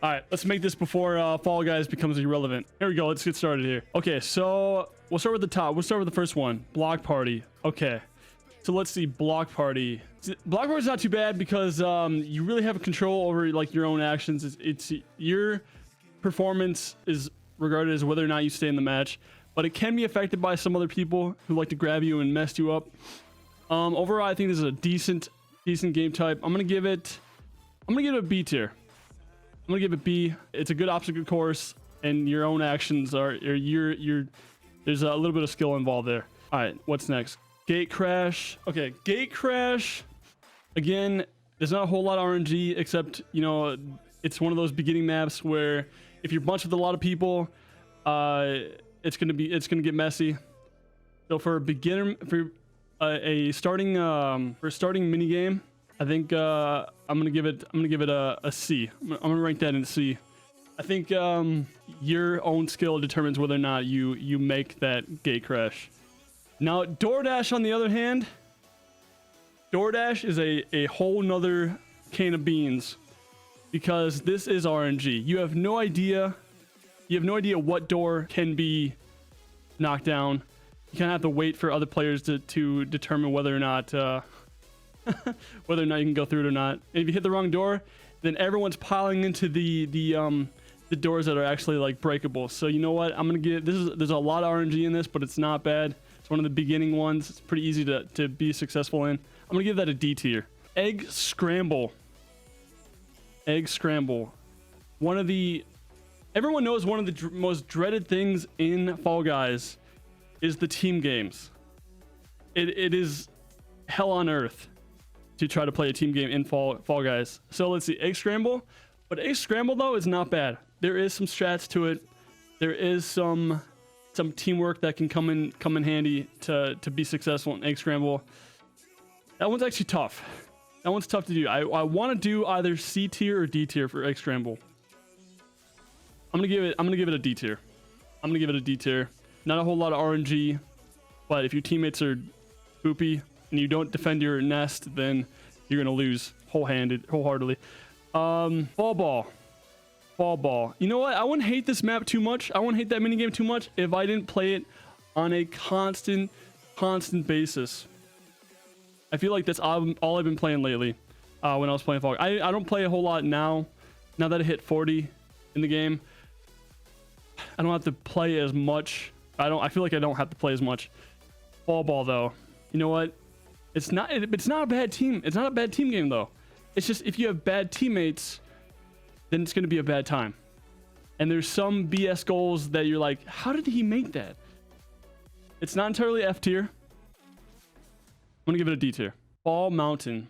All right, let's make this before Fall Guys becomes irrelevant. Here we go. Let's get started here. Okay, so we'll start with the top. We'll start with the first one. Block party. Okay, so let's see. Block party. Block party is not too bad because you really have control over like your own actions. It's your performance is regarded as whether or not you stay in the match, but it can be affected by some other people who like to grab you and mess you up. Overall, I think this is a decent game type. I'm gonna give it a B tier. I'm gonna give it B. It's a good obstacle course, and your own actions are there's a little bit of skill involved there. All right, what's next? Gate crash. Okay, gate crash. Again, there's not a whole lot of RNG, except it's one of those beginning maps where if you're bunched with a lot of people, it's gonna get messy. So for a beginner, for a starting mini game, I think I'm gonna give it a C. I'm gonna rank that in a C. I think your own skill determines whether or not you make that gate crash. Now DoorDash, on the other hand, DoorDash is a whole nother can of beans, because this is RNG. You have no idea what door can be knocked down. You kind of have to wait for other players to determine whether or not whether or not you can go through it or not. And if you hit the wrong door, then everyone's piling into the doors that are actually like breakable. So you know what? I'm gonna give there's a lot of RNG in this, but it's not bad. It's one of the beginning ones. It's pretty easy to be successful in. I'm gonna give that a D tier. Egg scramble. Egg scramble. Everyone knows one of the most dreaded things in Fall Guys is the team games. It is hell on earth to try to play a team game in Fall Guys. So let's see, egg scramble. But egg scramble though is not bad. There is some strats to it. There is some teamwork that can come in handy to be successful in egg scramble. That one's actually tough. That one's tough to do. I want to do either C tier or D tier for egg scramble. I'm gonna give it a D tier. I'm gonna give it a D tier. Not a whole lot of RNG, but if your teammates are poopy and you don't defend your nest, then you're gonna lose wholeheartedly. Fall ball. You know what? I wouldn't hate this map too much. I wouldn't hate that minigame too much if I didn't play it on a constant basis. I feel like that's all I've been playing lately. When I was playing Fall, I don't play a whole lot now. Now that I hit 40 in the game, I don't have to play as much. I feel like I don't have to play as much. Fall ball though, you know what? It's not a bad team. It's not a bad team game though. It's just if you have bad teammates, then it's gonna be a bad time. And there's some BS goals that you're like, how did he make that? It's not entirely F tier. I'm gonna give it a D tier. Fall Mountain.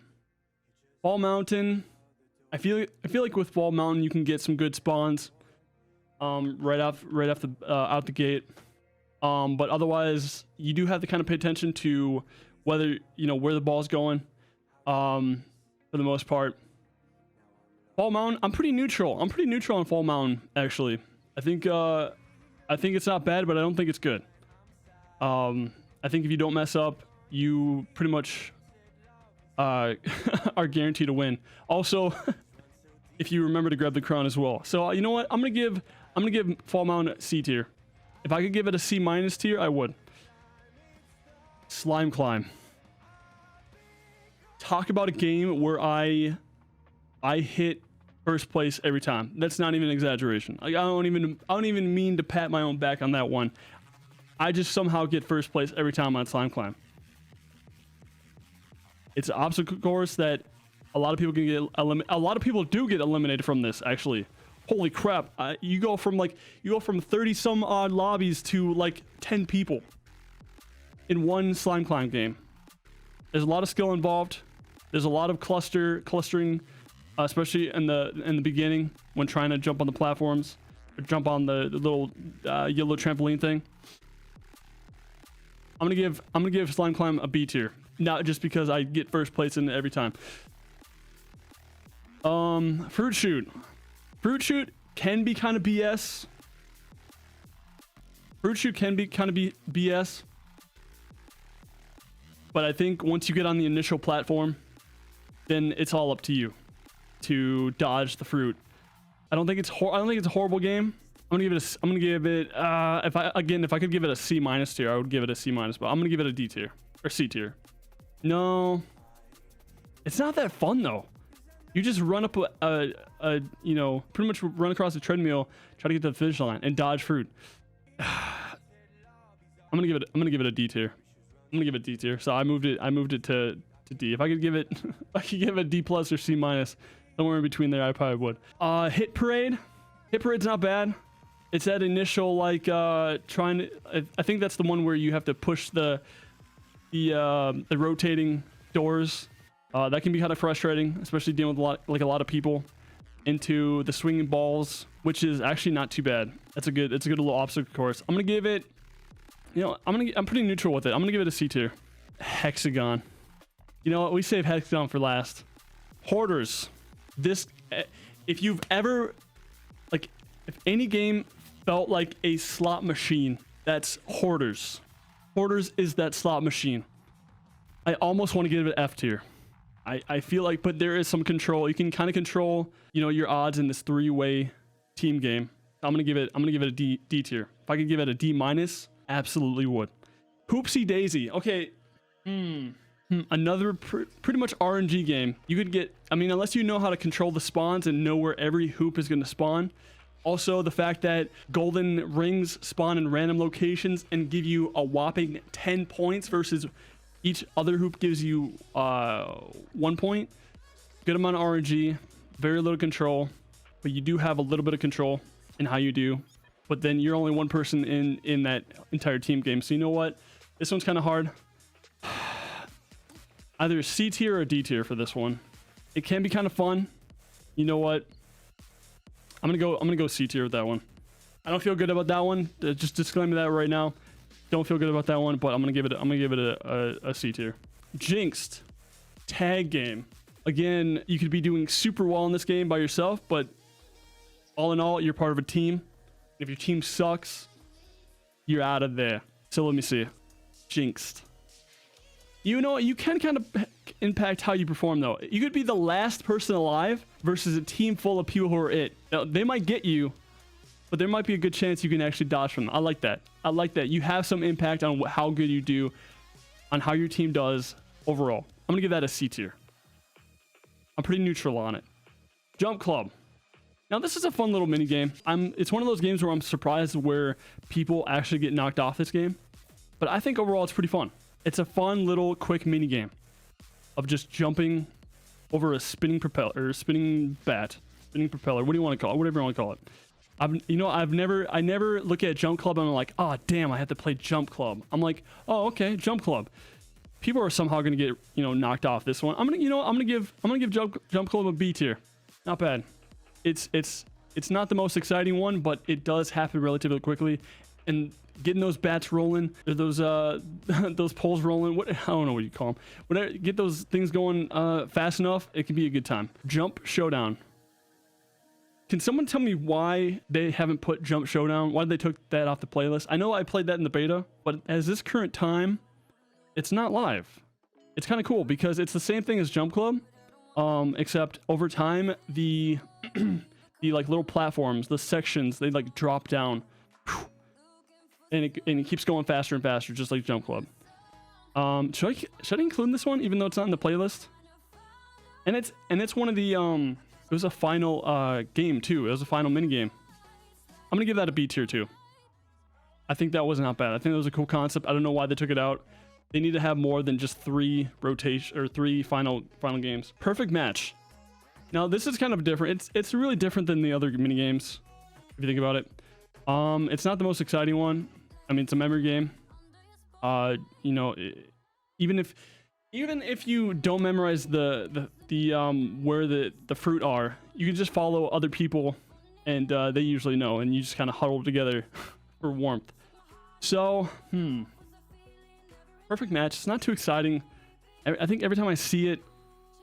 I feel like with Fall Mountain you can get some good spawns right off the out the gate. But otherwise you do have to kind of pay attention to whether where the ball's going. For the most part, Fall Mountain, I'm pretty neutral on Fall Mountain actually. I think it's not bad, but I don't think it's good. I think if you don't mess up, you pretty much are guaranteed to win. Also, if you remember to grab the crown as well. So you know what? I'm gonna give Fall Mountain C tier. If I could give it a C- tier, I would. Slime Climb. Talk about a game where I hit first place every time. That's not even an exaggeration. Like I don't even mean to pat my own back on that one. I just somehow get first place every time on Slime Climb. It's an obstacle course that a lot of people can get a lot of people do get eliminated from this actually. Holy crap. You go from 30 some odd lobbies to like 10 people in one Slime Climb game. There's a lot of skill involved. There's a lot of clustering, especially in the beginning when trying to jump on the platforms or jump on the little yellow trampoline thing. I'm gonna give Slime Climb a B tier, not just because I get first place in it every time. Fruit Shoot can be kind of BS. Fruit Shoot can be kind of BS. But I think once you get on the initial platform, then it's all up to you to dodge the fruit. I don't think it's a horrible game. I'm gonna give it if I could give it a C- tier, I would give it a C-, but I'm gonna give it a D tier or C tier. No, it's not that fun though. You just run up you know, pretty much run across the treadmill, try to get to the finish line and dodge fruit. I'm gonna give it a D tier. I'm gonna give it D tier. So I moved it to D. If I could give it I could give it a D+ or C-, somewhere in between there, I probably would. Hit Parade. Hit Parade's not bad. It's that initial like trying to, I think that's the one where you have to push the rotating doors. That can be kind of frustrating, especially dealing with a lot of people, into the swinging balls, which is actually not too bad. It's a good little obstacle course. I'm gonna give it, you know, I'm pretty neutral with it. I'm gonna give it a C tier. Hexagon. You know what? We save Hexagon for last. Hoarders. This, if you've ever, like, if any game felt like a slot machine, that's Hoarders. Hoarders is that slot machine. I almost want to give it an F tier. I feel like, but there is some control. You can kind of control, you know, your odds in this 3-way team game. I'm gonna give it a D tier. If I could give it a D-, absolutely would. Hoopsie Daisy. Okay. Another pretty much RNG game. You could get, I mean, unless you know how to control the spawns and know where every hoop is going to spawn. Also, the fact that golden rings spawn in random locations and give you a whopping 10 points versus each other hoop gives you 1 point. Good amount of RNG, very little control, but you do have a little bit of control in how you do. But then you're only one person in that entire team game. So you know what? This one's kind of hard. Either C tier or D tier for this one. It can be kind of fun. You know what? I'm gonna go C tier with that one. I don't feel good about that one. Just disclaimer that right now. Don't feel good about that one, but I'm gonna give it a C tier. Jinxed. Tag game. Again, you could be doing super well in this game by yourself, but all in all, you're part of a team. If your team sucks, you're out of there. So let me see. Jinxed. You know, you can kind of impact how you perform, though. You could be the last person alive versus a team full of people who are it. Now, they might get you, but there might be a good chance you can actually dodge from them. I like that. I like that. You have some impact on how good you do, on how your team does overall. I'm going to give that a C tier. I'm pretty neutral on it. Jump Club. Now, this is a fun little mini game. It's one of those games where I'm surprised where people actually get knocked off this game. But I think overall it's pretty fun. It's a fun little quick mini game of just jumping over a spinning propeller, or spinning propeller. What do you want to call it? Whatever you want to call it. I never look at Jump Club and I'm like, oh damn, I have to play Jump Club. I'm like, oh okay, Jump Club. People are somehow gonna get, you know, knocked off this one. I'm gonna give Jump Club a B tier. Not bad. It's not the most exciting one, but it does happen relatively quickly. And getting those bats rolling, or those those poles rolling, I don't know what you call them. Whatever, get those things going fast enough, it can be a good time. Jump Showdown. Can someone tell me why they haven't put Jump Showdown? Why they took that off the playlist? I know I played that in the beta, but as this current time, it's not live. It's kind of cool because it's the same thing as Jump Club, except over time the the like little platforms, the sections, they like drop down. And it keeps going faster and faster, just like Jump Club. Should I include this one, even though it's not in the playlist? And it's one of the it was a final game too. It was a final mini game. I'm gonna give that a B tier too. I think that was not bad. I think that was a cool concept. I don't know why they took it out. They need to have more than just 3 rotation or 3 final games. Perfect Match. Now this is kind of different. It's really different than the other mini games, if you think about it. It's not the most exciting one. I mean, it's a memory game. You know, even if you don't memorize the where the fruit are, you can just follow other people, and they usually know, and you just kind of huddle together for warmth. So, Perfect Match. It's not too exciting. I think every time I see it,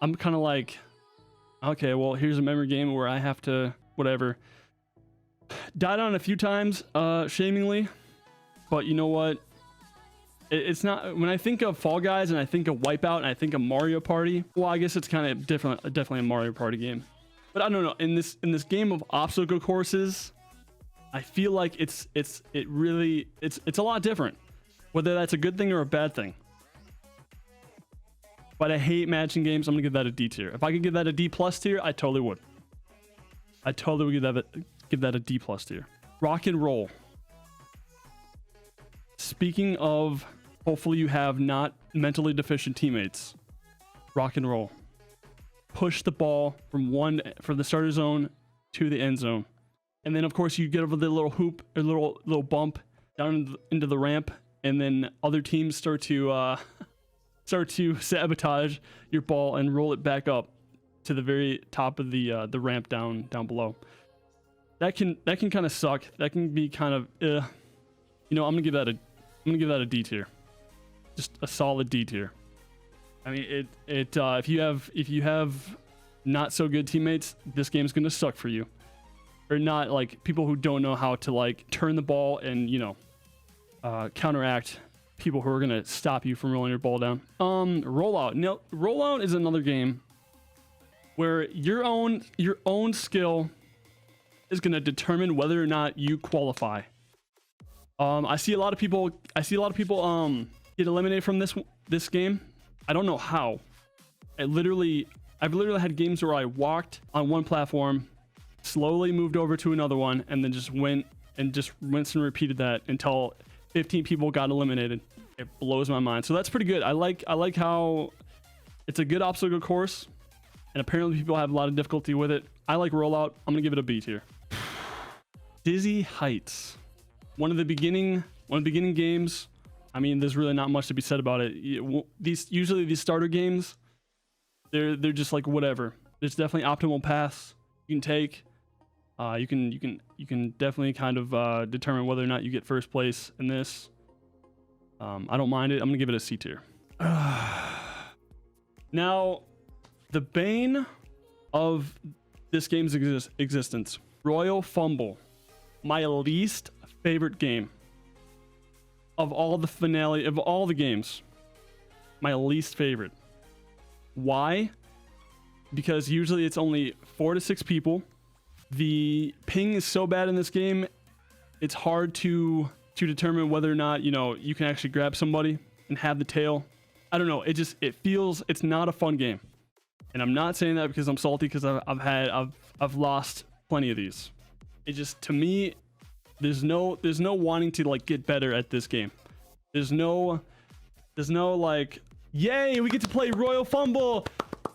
I'm kind of like, okay, well, here's a memory game where I have to whatever. Died on a few times, shamingly, but you know what? It's not. When I think of Fall Guys and I think of Wipeout and I think of Mario Party, well, I guess it's kind of definitely a Mario Party game. But I don't know, in this game of obstacle courses, I feel like it's a lot different, whether that's a good thing or a bad thing. But I hate matching games. I'm gonna give that a D tier. If I could give that a D plus tier, I totally would. I totally would give that a D plus tier. Rock and roll. Speaking of, hopefully you have not mentally deficient teammates. Rock and roll. Push the ball from the starter zone to the end zone, and then of course you get over the little hoop or little bump down into the ramp, and then other teams start to sabotage your ball and roll it back up to the very top of the ramp down below. That can kind of suck. That can be kind of you know, I'm gonna give that a D tier. Just a solid D tier. I mean, if you have not so good teammates, this game's gonna suck for you. Or not, like people who don't know how to like turn the ball and, you know, counteract people who are gonna stop you from rolling your ball down. Rollout. Now, rollout is another game where your own skill is gonna determine whether or not you qualify. I see a lot of people get eliminated from this game. I don't know how. I've literally had games where I walked on one platform, slowly moved over to another one, and then just went and rinsed and repeated that until 15 people got eliminated. It blows my mind. So that's pretty good. I like how it's a good obstacle course, and apparently people have a lot of difficulty with it. I like rollout. I'm gonna give it a B tier. Dizzy Heights. One of the beginning games. I mean, there's really not much to be said about it. Usually these starter games, they're just like whatever. There's definitely optimal paths you can take. You can definitely kind of determine whether or not you get first place in this. I don't mind it. I'm gonna give it a C tier. Now, the bane of this game's existence, Royal Fumble, my least favorite game. Of all the games, my least favorite. Why? Because usually it's only 4 to 6 people. The ping is so bad in this game, it's hard to determine whether or not, you know, you can actually grab somebody and have the tail. I don't know. It feels it's not a fun game, and I'm not saying that because I'm salty, because I've lost plenty of these. It just, to me, there's no wanting to like get better at this game. There's no like, yay, we get to play Royal Fumble.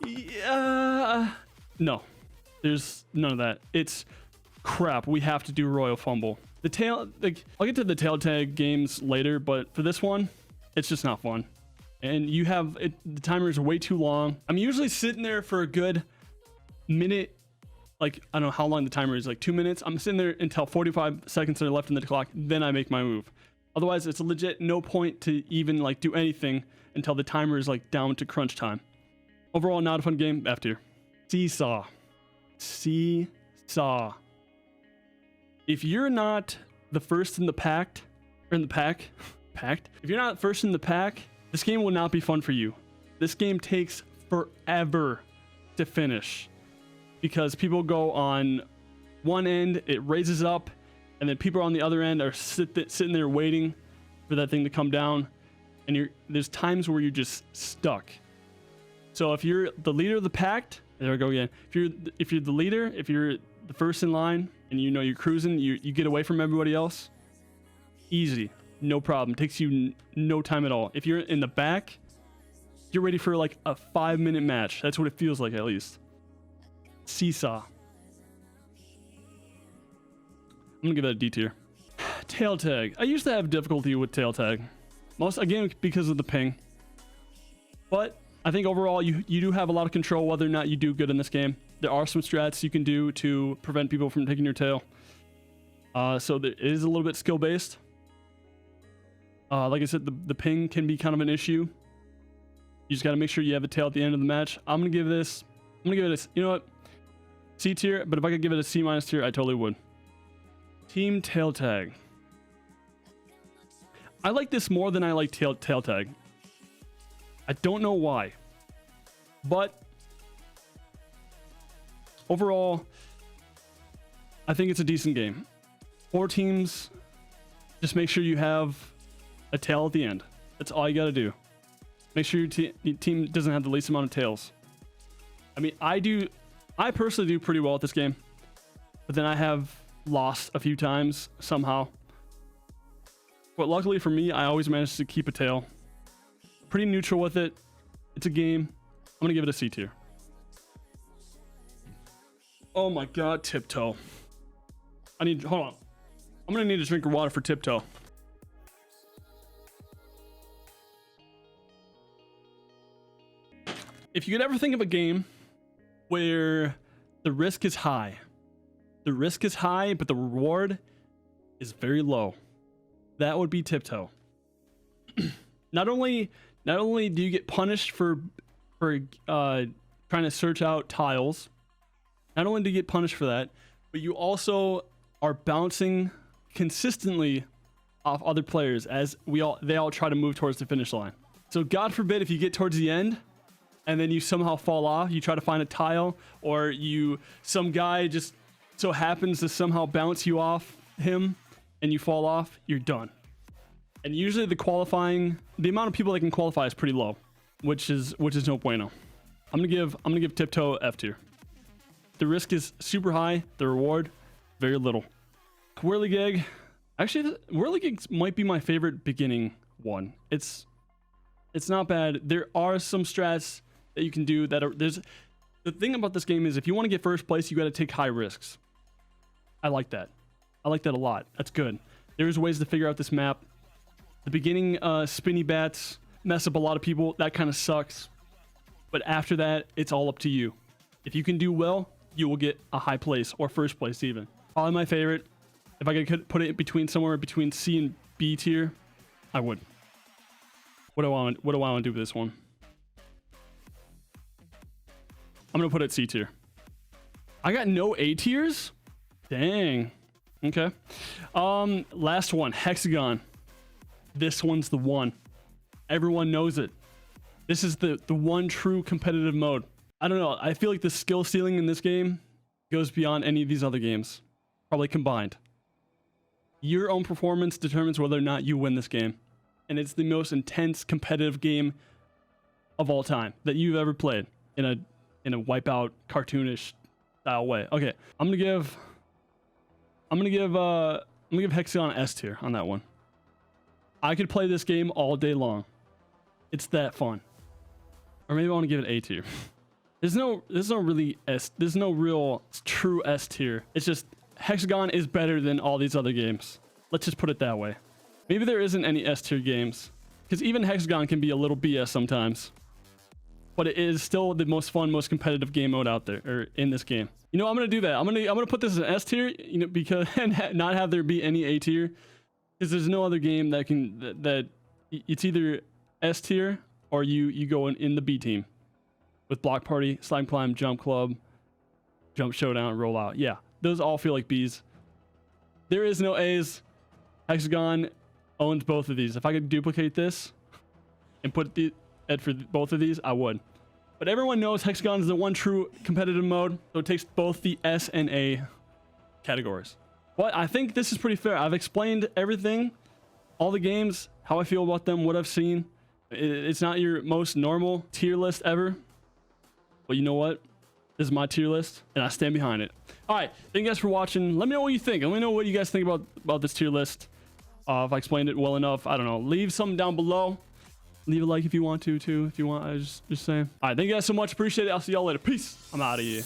Yeah. No, there's none of that. It's crap. We have to do Royal Fumble. I'll get to the tail tag games later, but for this one, it's just not fun. And the timer is way too long. I'm usually sitting there for a good minute. Like, I don't know how long the timer is, like 2 minutes. I'm sitting there until 45 seconds are left in the clock. Then I make my move. Otherwise, it's legit no point to even like do anything until the timer is like down to crunch time. Overall, not a fun game. F tier. Seesaw. If you're not the first in the pack, if you're not first in the pack, this game will not be fun for you. This game takes forever to finish, because people go on one end, it raises up, and then people on the other end are sitting there waiting for that thing to come down, and there's times where you're just stuck. So if you're the leader of the pack, there we go again. If you're the leader, if you're the first in line, and you know you're cruising, you get away from everybody else, easy, no problem. Takes you no time at all. If you're in the back, you're ready for like a 5-minute match. That's what it feels like, at least. Seesaw. I'm gonna give that a D tier. Tail tag. I used to have difficulty with tail tag, again because of the ping. But I think overall you do have a lot of control whether or not you do good in this game. There are some strats you can do to prevent people from taking your tail. So it is a little bit skill based. Like I said, the ping can be kind of an issue. You just got to make sure you have a tail at the end of the match. I'm gonna give it a, you know what, C tier. But if I could give it a C- tier, I totally would. Team tail tag. I like this more than I like tail tag. I don't know why, but overall, I think it's a decent game. 4 teams. Just make sure you have a tail at the end. That's all you got to do. Make sure your team doesn't have the least amount of tails. I mean, I personally do pretty well at this game, but then I have lost a few times somehow. But luckily for me, I always manage to keep a tail. Pretty neutral with it. It's a game. I'm gonna give it a C tier. Oh my god, Tiptoe. Hold on. I'm gonna need a drink of water for Tiptoe. If you could ever think of a game where the risk is high, but the reward is very low, that would be Tiptoe. Not only do you get punished for trying to search out tiles, not only do you get punished for that, but you also are bouncing consistently off other players as they all try to move towards the finish line. So God forbid if you get towards the end and then you somehow fall off, you try to find a tile, or some guy just so happens to somehow bounce you off him and you fall off, you're done. And usually the amount of people that can qualify is pretty low, which is no bueno. I'm gonna give Tiptoe F tier. The risk is super high, the reward very little. Whirligig, actually, Whirligig might be my favorite beginning one. It's not bad. There are some strats that you can do the thing about this game is if you want to get first place, you got to take high risks. I like that. I like that a lot. That's good. There's ways to figure out this map. The beginning spinny bats mess up a lot of people. That kind of sucks. But after that, it's all up to you. If you can do well, you will get a high place or first place even. Probably my favorite. If I could put it somewhere between C and B tier, I would. What do I want to do with this one? I'm gonna put it C tier. I got no A tiers? Dang. Okay. Last one, Hexagon. This one's the one. Everyone knows it. This is the one true competitive mode. I don't know. I feel like the skill ceiling in this game goes beyond any of these other games, probably combined. Your own performance determines whether or not you win this game. And it's the most intense competitive game of all time that you've ever played in a wipeout cartoonish style way. Okay, I'm gonna give Hexagon S tier on that one. I could play this game all day long. It's that fun. Or maybe I want to give it A tier. There's no real true S tier. It's just Hexagon is better than all these other games. Let's just put it that way. Maybe there isn't any S tier games, because even Hexagon can be a little BS sometimes. But it is still the most fun, most competitive game mode out there, or in this game. You know, I'm gonna do that. I'm gonna put this as an S tier, you know, because and not have there be any A tier, because there's no other game that it's either S tier or you go in the B team with Block Party, Slime Climb, Jump Club, Jump Showdown, Rollout. Yeah, those all feel like B's. There is no A's. Hexagon owns both of these. If I could duplicate this and put the Ed for both of these, I would. But everyone knows Hexagon is the one true competitive mode, so it takes both the S and A categories. But I think this is pretty fair. I've explained everything, all the games, how I feel about them, what I've seen. It's not your most normal tier list ever, but you know what? This is my tier list, and I stand behind it. All right, thank you guys for watching. Let me know what you think. Let me know what you guys think about this tier list. If I explained it well enough, I don't know. Leave something down below. Leave a like if you want to, too. If you want, I just saying. All right, thank you guys so much. Appreciate it. I'll see y'all later. Peace. I'm out of here.